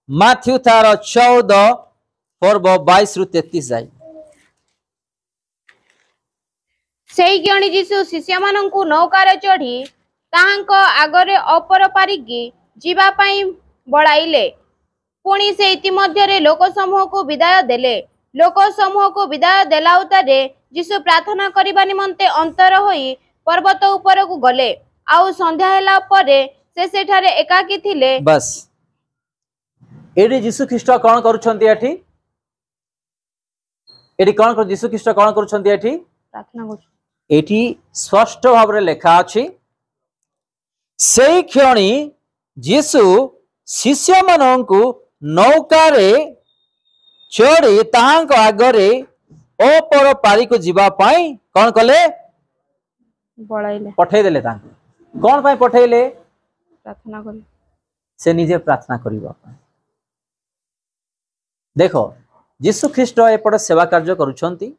Matthew तार 14 पर्व 22 रु 33 जाए। सेई ज्ञानी जीशु शिष्य माननकु नौकार चढ़ी ताहांक आगरे अपर पारिकी जीवा पई बळाइले। पुणी से इतिमध्यरे लोक समूह को विदाय देले। लोक समूह को विदाय देला उतारे जीशु प्रार्थना करिबा निमंते अंतर होई पर्वत ऊपर को गले। आउ संध्या होला परे से सेठारे एकाकी थिले। बस एडी जीशु ख्रीष्ट कोन करूछंती एठी? एडी कोन कर जीशु ख्रीष्ट कोन करूछंती एठी? प्रार्थना कर। एठी स्पष्ट भाव रे लेखा अछि सेई क्षणी जीशु शिष्य माननकु नौकारे चढ़ी ताहांक आगरे अपर पारी को जीवा पाई कोन कले? बळाइले। पठै देले तांको। कोन पाई पठैले? प्रार्थना कर। से निजे प्रार्थना करिबा पाई। देखो यीशु ख्रीष्ट एपट सेवा कार्य करूछंती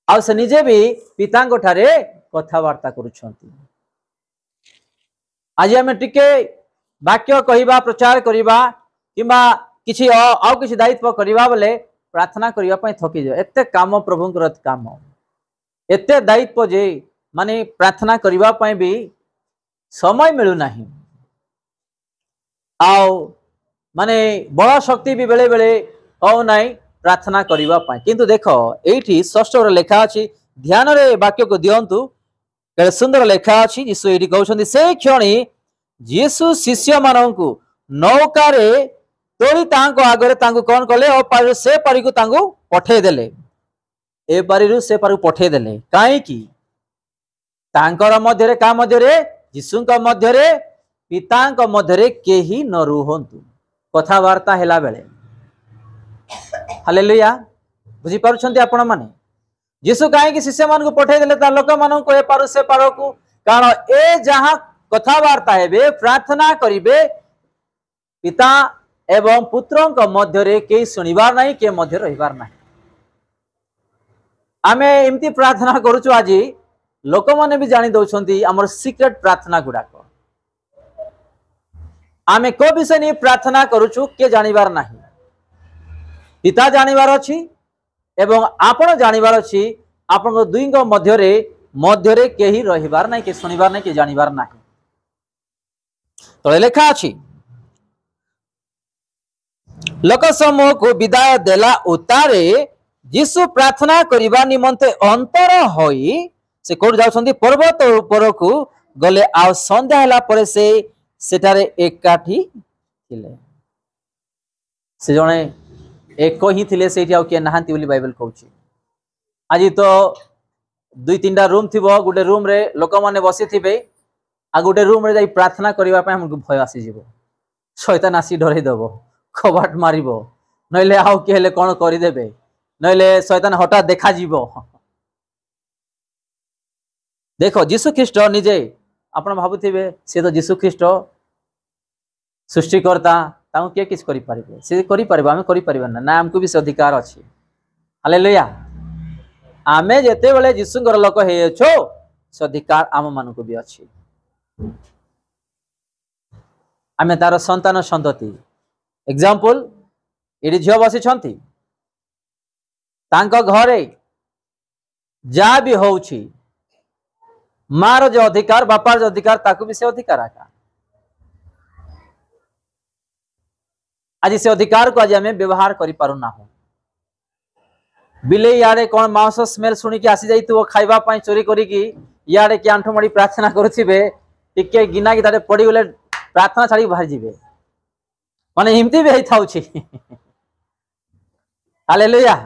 आ से निजे भी पितांग ठारे कथावार्ता करूछंती। आज हमें टिके वाक्य कहिबा प्रचार करिबा किबा किछि आउ किछि दायित्व करिबा बोले प्रार्थना करिबा पई थकी जाय। एते काम प्रभुंकर काम एते दायित्व जे माने प्रार्थना करिबा पई भी समय मिलु नाही। आउ माने बड़ शक्ति भी बेले बेले हो नाही प्रार्थना करिबा पई। किंतु देखो एठी षष्ठ रे लेखा अछि ध्यान रे वाक्य को दियंतु केते सुंदर लेखा अछि। यीशु एठी कहउछंती से क्षणी यीशु शिष्य माननकु नौकारे तोड़ी तांको आगरे तांको कोन कले ओ पारी से पारी को तांको पठे देले। ए पारीरु से पारी पठे देले काहे की तांकर मध्यरे का मध्यरे यीशुंक मध्यरे पितांक मध्यरे केही न रुहंतु कथावार्ता हेला बेले। हालेलुया बुझी पारुछंती आपण माने यीशु काहे की शिष्य मान को पठे देले ता लोक मान को ए पारु से पारो को कारण ए जहां कथावार्ता हेबे प्रार्थना करिवे पिता एवं पुत्रंक मध्यरे के सुनिबार नहीं के मध्य रहिबार नहीं। आमे एमती प्रार्थना करूछु आज लोक माने भी जानि दउछंती हमर सीक्रेट प्रार्थना गुडाक आमे को विषय नहीं प्रार्थना करूछु के जानिबार नहीं। पिता जानिबार अछि एवं आपण जानिबार अछि आपण दुईंग मध्यरे मध्यरे केही रहिबार नहीं के सुनिबार नहीं के जानिबार नहीं। तो लेखा अछि लोक समूह को विदाय देला उतारे यीशु प्रार्थना करिबा निमंते अंतर होई से कोड जाउछंती पर्वत ऊपर को गले आ संध्या होला परे से सेठारे एकाठी थिले। से जणे एक ही थिले सेठी आ के नहांती बोली बाइबल कहउची। आज तो दुई तीनटा रूम थिबो गुटे रूम रे लोक माने बसी थिबे आ गुटे रूम रे जाई प्रार्थना करिबा पय हमको भय आसी जिवो शैतान आसी डरै देबो कबाट मारिबो नइले आउ के हेले कोन करि देबे नइले शैतान हठात देखा जीवो। देखो यीशु ख्रीष्ट निजे आपण भाबुथिबे से तो यीशु ख्रीष्ट सृष्टिकर्ता ताऊ के किछ करि पारिबे से करि पारिबो आमे करि पारिबा ना हमको भी से अधिकार अछि। हालेलुया आमे जेते बेले यीशुंकर लोक हेयछो से अधिकार आम मानको भी अछि। आमे तार संतान संतति एग्जांपल एडी झियो बसी छंती तांको घरे जा भी होउछि मार जो अधिकार बापार जो अधिकार ताकू भी से अधिकार आका आज से अधिकार को आज हमें व्यवहार करि पारु ना हो। बिले यारे कोन मांस स्मेल सुनी के आसी जाइतु खाइबा पई चोरी करी की यारे के आंठो मडी प्रार्थना करूथिबे टिके गिना की तारे पड़ी गले प्रार्थना छाड़ी बाहर जिवे माने हिमती भी हेइ थाउछि। हालेलुया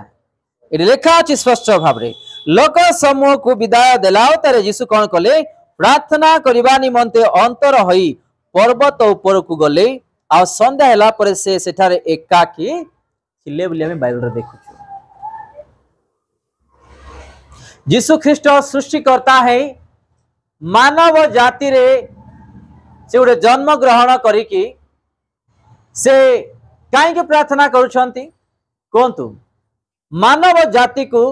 ए लेखा अछि स्पष्ट भाव रे लोक समूह को विदाय देलाओ तारे यीशु कोन कले प्रार्थना करिबा निमंते अंतर होई पर्वत ऊपर को गले आ संध्या होला परे से सेठारे एकाकी थिले बोली हम बाइबल रे देखुछु। यीशु ख्रीष्ट सृष्टिकर्ता है मानव जाति रे से उडे जन्म ग्रहण करिकी से काहे के प्रार्थना करूछंती कोंतु मानव जाति को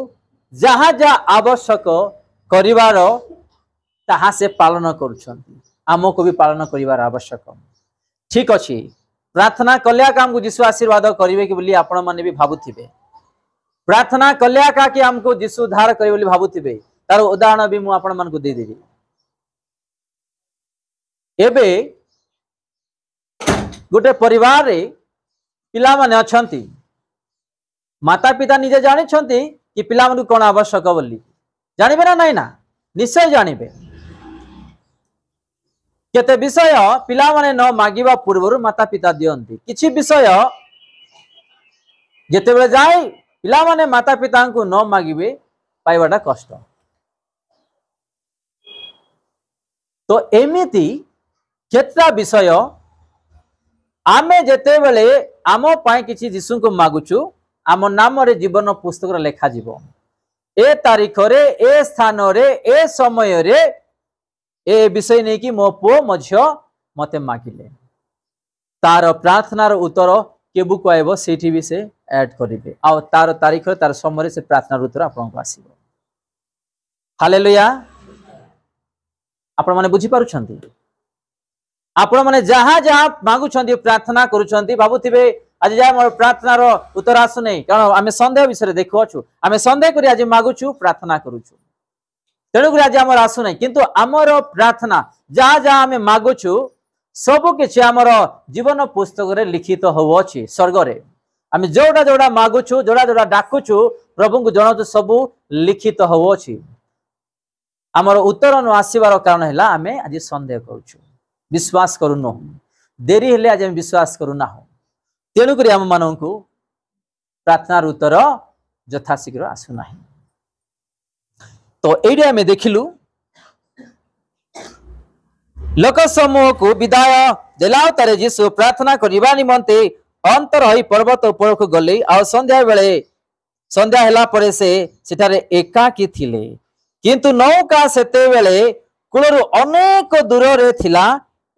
जहाँ जहाँ आवश्यक करिवार ताहा से पालन करूछंती आमको भी पालन करिवार आवश्यक। ठीक अछि प्रार्थना कल्या का हमको जीशु आशीर्वाद करेंगे कि बोली आपण माने भी भाबुथिबे प्रार्थना कल्या का कि हमको जीशु उद्धार करे बोली भाबुथिबे तार उदाहरण भी मु आपण मन को दे देबी एबे गोटे परिवार रे पिला माने अछंती माता पिता निजे जानि छंती कि पिला मन कोन आवश्यक बोली जानिबे ना नहीं ना निश्चय जानिबे केते विषय पिला माने न मागिबा पूर्वरु माता पिता दियंती किछि विषय जेते बेले जाय पिला माने माता पिता को न मागिबे पाइबाटा कष्ट तो एमिति केतरा विषय आमे जेते बेले आमो पाए किछि जीसु को मागुचु आम नाम रे जीवन पुस्तक रे लेखा जीवो ए तारीख रे ए स्थान रे ए समय रे ए विषय नहीं कि मो पुओ मो झियो मते मागिले तार प्रार्थनार उत्तर केबु कहबो सेठी भी से ऐड करिवे आ तार तारीख तार समय से प्रार्थनार उत्तर आपन को आसीबो हालेलुया आपण माने बुझी पारु छंती आपण माने जहां जहां मागु छंती प्रार्थना करू छंती भाबुथिबे आज जा मोर प्रार्थनार उत्तर आसु नै कारण आमे संदेह विषय देखु अछु आमे संदेह करी आज मागुछु प्रार्थना करूछु तेणु करी आज हमर आसु नै किंतु हमर प्रार्थना जहां जहां आमे मागुछु सब किछि हमर जीवन पुस्तक रे लिखित हो अछि स्वर्ग रे आमे जोडा जोडा मागुछु जोडा जोडा डाकुछु प्रभु को जणाउ सब लिखित हो अछि हमर उत्तर न आसीबार कारण हैला आमे आज संदेह करूछु विश्वास करू न देरी हेले आज हम विश्वास करू ना तेणु करी हम मानन को प्रार्थनार उत्तर यथाशीघ्र आसु नाही तो एडी हमें देखिलु लोक समूह को विदाय देलाउ तारे जीसु प्रार्थना करिबा निमंते अंतर होई पर्वत ऊपर को गले आ संध्या हैला परे से सेठारे एकाकी थिले किंतु नौका सेते बेले कुलरु अनेक दूर रे थिला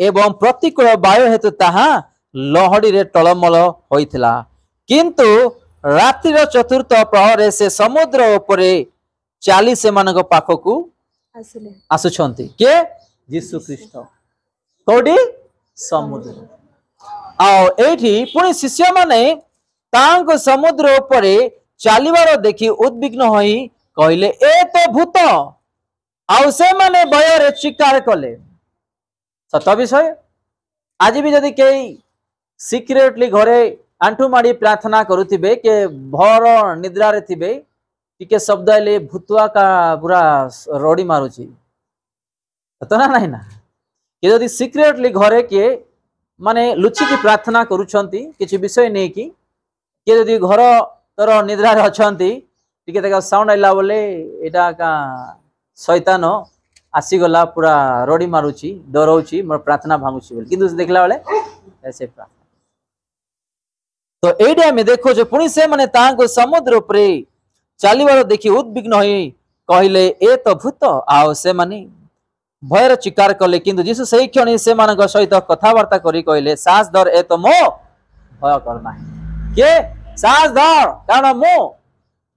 एवं प्रतिकूल वायु हेतु ताहा लहड़ी रे टलमल होइथिला किंतु रात्रिर चतुर्थ प्रहरे से समुद्र उपरे चाली से मानक पाखकु आसुछंती के यीशु ख्रीष्ट कोडी समुद्र आ एठी पुनी शिष्य माने तांको समुद्र उपरे चालीबार देखि उद्विग्न होई कहले ए तो भूत आउ से माने भय रे चिकार कले सत विषय आज भी जदि के सिक्रेटली घरे आंठू माड़ी प्रार्थना करुथिबे के भर निद्रा रे थिबे टिके शब्द आइले भूतुआ का पूरा रड़ी मारुची तो ना नहीं ना कि जदि सिक्रेटली घरे के माने लुचि की प्रार्थना करूछंती किछि विषय नै कि के जदि घर तोर निद्रा रे अछंती टिके तका साउंड आइला बोले एटा का शैतान आसी गला पूरा रड़ी मारुची डरौची मोर प्रार्थना भांगुची बोल किंतु देखला बेले ऐसे प्रार्थना तो एडे में देखो जो पुणी से माने तांको समुद्र उपरे चालीबार देखि उद्विग्न होई कहले ए तो भूत आओ से माने भयर चिकार कले किंतु जीसु सही क्षणी से मानक सहित कथावार्ता करी कहले साहस धर ए तो मो भय करना के साहस धर कारण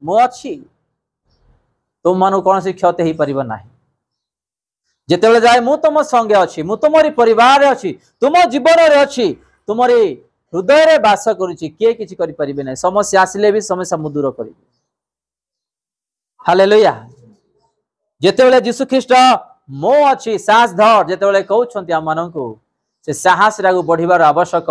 मो अछि तुम मानु कौन सी क्षति ही परिबा नाही जेतेबेले जाय मु तुम संगे अछि मु तुमरी परिवार रे अछि तुम जीवन रे अछि तुमरी हृदय रे वास करूची के किछि करि परिबे नै समस्या आसिले भी समस्या मु दूर करिबे हालेलुया जेतेबेले यीशु ख्रीष्ट मो अछि साहस धर जेतेबेले कहउछंती हम माननकु से साहस रागु बढ़िबार आवश्यक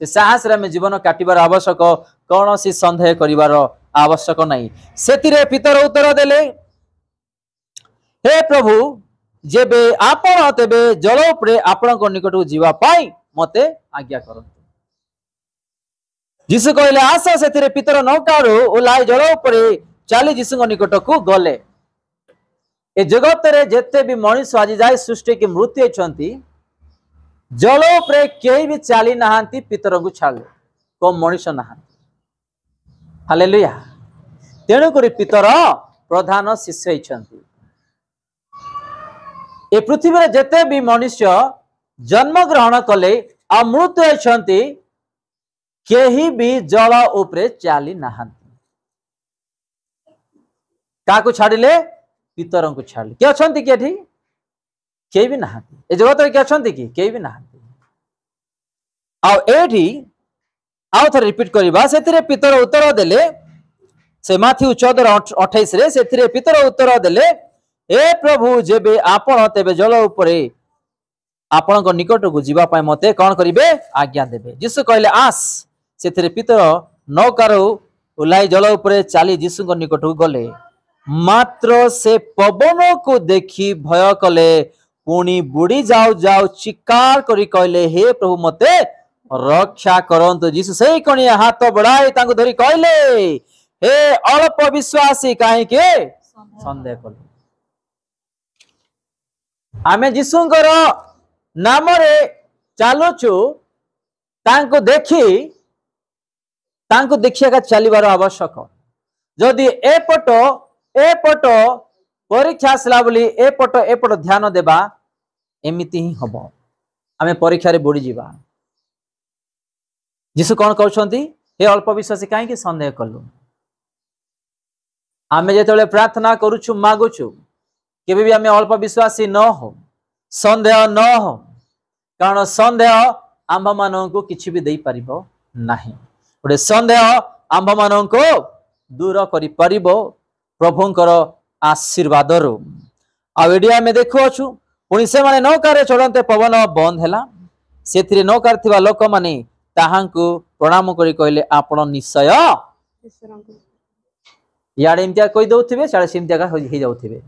से साहस रे में जीवन काटिबार आवश्यक कोनोसी संदेह करिवार आवश्यक नहीं सेतिरे पितर उत्तर देले हे प्रभु जेबे आपण तेबे जल उपरे आपण को निकट जीवा पाई मते आज्ञा करंतु जीसु कहले आस सेतिरे पितर नौकारो ओलाई जल उपरे चाली जीसु निकट को गले ए जगत रे जेते भी मनुष्य आज जाय सृष्टि की मृत्यु छंती जल उपरे केही भी चाली नहांती पितर को छाले को मनुष्य नहांती हालेलुया तेणु करी पितर प्रधान शिष्य छंती ए पृथ्वी रे जेते भी मनुष्य जन्म ग्रहण कले आ मृत्यु छंती केही भी जल उपरे चाली नहांती काकु छाडिले पितरं को छाडिले के अछंती के एठी केही भी नहांती ए जगत रे के अछंती की केही भी नहांती आउठी आउ थे रिपीट करवा से पितर उत्तर देले से माथ्यू 14:28 रे से पितर उत्तर देले ए प्रभु जेबे आपण तेबे जल उपरे आपण निकट को जीवाई मते कौन करेंगे आज्ञा देवे जीशु कहले आस से पितर नौकार ओह्लाई जल उपरे चली जीशु निकट को गले मात्र से पवन को देखी भय कले पुणी बुड़ी जाऊ जाऊ चिकार करी कहले हे प्रभु मते रक्षा करंतु जीशु सही कणिया हाथ बढ़ाई तांको धरी कहले हे अल्प विश्वासी काहे के संदेह कले आमे जीशुंकर नाम रे चलुचु तांको देखिया का चलिबार आवश्यक जदि एपट परीक्षा आसला बोली एपट ध्यान देबा एमिति ही हबो आमे परीक्षा रे बुड़ी जीवा जीशु कौन कहउछंती हे अल्प विश्वासी काहे के संदेह कलु आमे जेतले प्रार्थना करूछु मागुछु केबे भी आमे अल्प विश्वासी न हो संदेह न हो कारण संदेह आंभ मान को किसी भी दे पारिबो नाही गोटे संदेह आंभ मान को दूर करि पारिबो प्रभुंकर आशीर्वाद रो आडिया में देखुछु पुणी से माने नौकार चढ़ते पवन बंद है से नौकार थिबा लोक माने ताहांकु प्रणाम करी कहले आपण निश्चय याडे इम्तिया कहि दउथिबे साडे सिमतिया हो जाउथिबे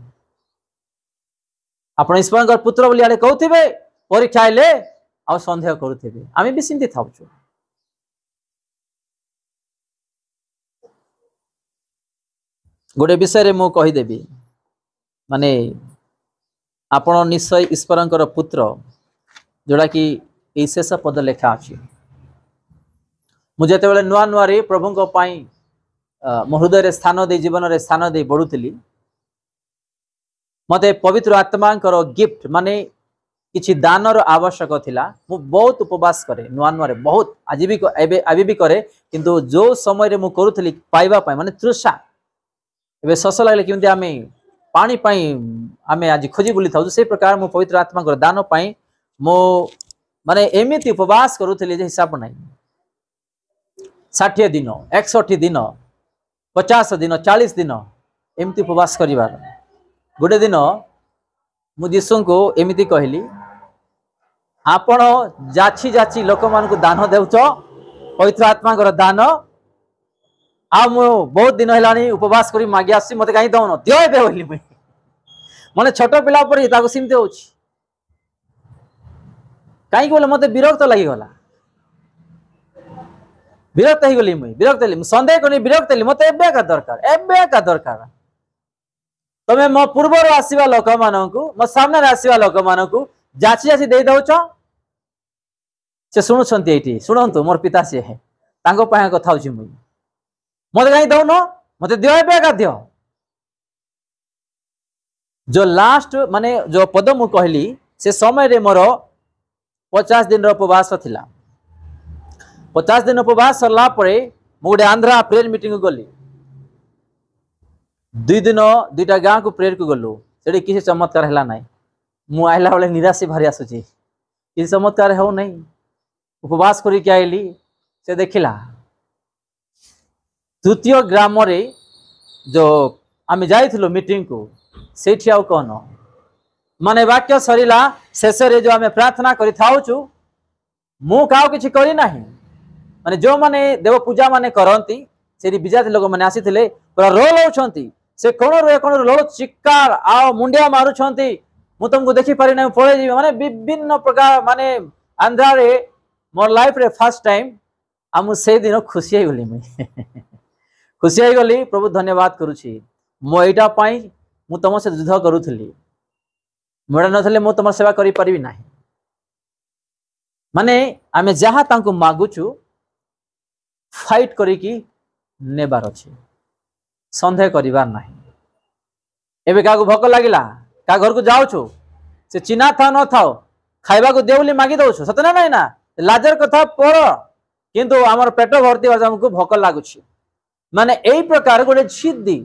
आपण ईश्वर पुत्र बोली आड़े कहते परीक्षा आइले आ संदेह करुथे आम भी सिंती था गोटे विषय मु कहीदेवी माने आपण निश्चय ईश्वर पुत्र जोड़ा कि शेष पद लेखा अच्छी मुझे नुआ नुआ प्रभु मो हृदय स्थान दे जीवन रे स्थान दे बढ़ुली मते पवित्र आत्मा गिफ्ट माने किछि दानर आवश्यक थिला मु बहुत उपवास करे नुआ नुआ रे बहुत आज भी करे किंतु जो समय रे मु करूथली पाइबा पाई माने तृषा एबे शस लागले किमते आमे पानी पाई आमे आज खोजी बुली थाउ से प्रकार मु पवित्र आत्मा दान पाई मो माने एमिति उपवास करूथली जे हिसाब नै 60 दिन 61 दिन 50 दिन 40 दिन एमिति उपवास करिवार गोटे दिन मु जीशु को एमिति कहली आपण जाची जाची लोक मान को दान देउछ पवित्र आत्मा दान आ मु बहुत दिन है उपवास करी मागी आसी मते कहीं दौन दियो एबे बोली मुई माने छोट पिला पर ताको सिमते होछि कहीं बोले मते विरक्त लागि गला विरक्त ही गली मुई विरक्त हली संदेह कोनी विरक्त हली मते एबे का दरकार तमे मो पूर्वर आसीबा लोक मानकु मो सामने आसीबा लोक मानकु जाची जाची दे दउछ से सुनुछंती एठी सुनंतु मोर पिता से है तांको पाया कथा होछि मुई मते कहीं दउन मते दियो एबे का दियो जो लास्ट माने जो पद मु कहली से समय रे मोर 50 दिन रो उपवास थिला 50 दिन उपवास सरला परे मु गोटे आंध्रा प्रेयर मीटिंग गली 2 दिन 2टा गाँ को प्रेयर को गलु से किसी चमत्कार है ना मु आइला बेले निराश भारी आसुची किसी चमत्कार हो नहीं उपवास करके आइली से देखिला तृतीय ग्राम रे जो आम जाइथिलो मीटिंग को सेठी आउ कौन माने वाक्य सरीला शेष रे जो आम प्रार्थना करि थाउछु मु काउ किछि करी नाही माने जो माने देव पूजा माने करंती सेरी विजाति लोक माने आसीथिले पूरा रोल होछंती से कोन रोल चिक्कार आ मुंडिया मारुछंती मु तुमको देखि पारि नै पळे जी माने विभिन्न प्रकार माने आंध्रा रे मोर लाइफ रे फर्स्ट टाइम आमु से दिन खुशी हे गली मैं खुशी हे गली प्रभु धन्यवाद करूछि मो एटा पाई मु तम से युद्ध करूथली मोडा नथले मु तम सेवा करि परिबि नाही माने आमे जहा तांको मागुछु फाइट करी की नेबार अछि संदेह करिबार नाही एबे का भोक लागिला का घर को जाउछु से चिन्हा था न थाओ खाइबा को देउली मागी दउछु सतना नाही ना लाजर कथा पर किंतु हमर पेट भर्ती हो हमको भोक लागुछि माने एई प्रकार गोटे जिद्दी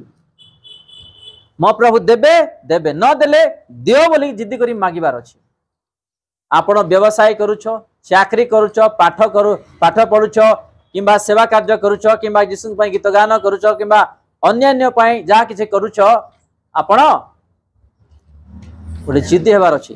मो प्रभु देबे देबे न देले दियो बोली जिद्दी करी मागिबार अछि आपण व्यवसाय करूछो चाकरी करुच पाठ पढ़ुच किंबा सेवा कार्य करुच किंबा यीशु पई गीत गान करुच किंबा अन्यान्य पई जहा किछि करुच आपण गोटे जिद्दी हेबार अछि।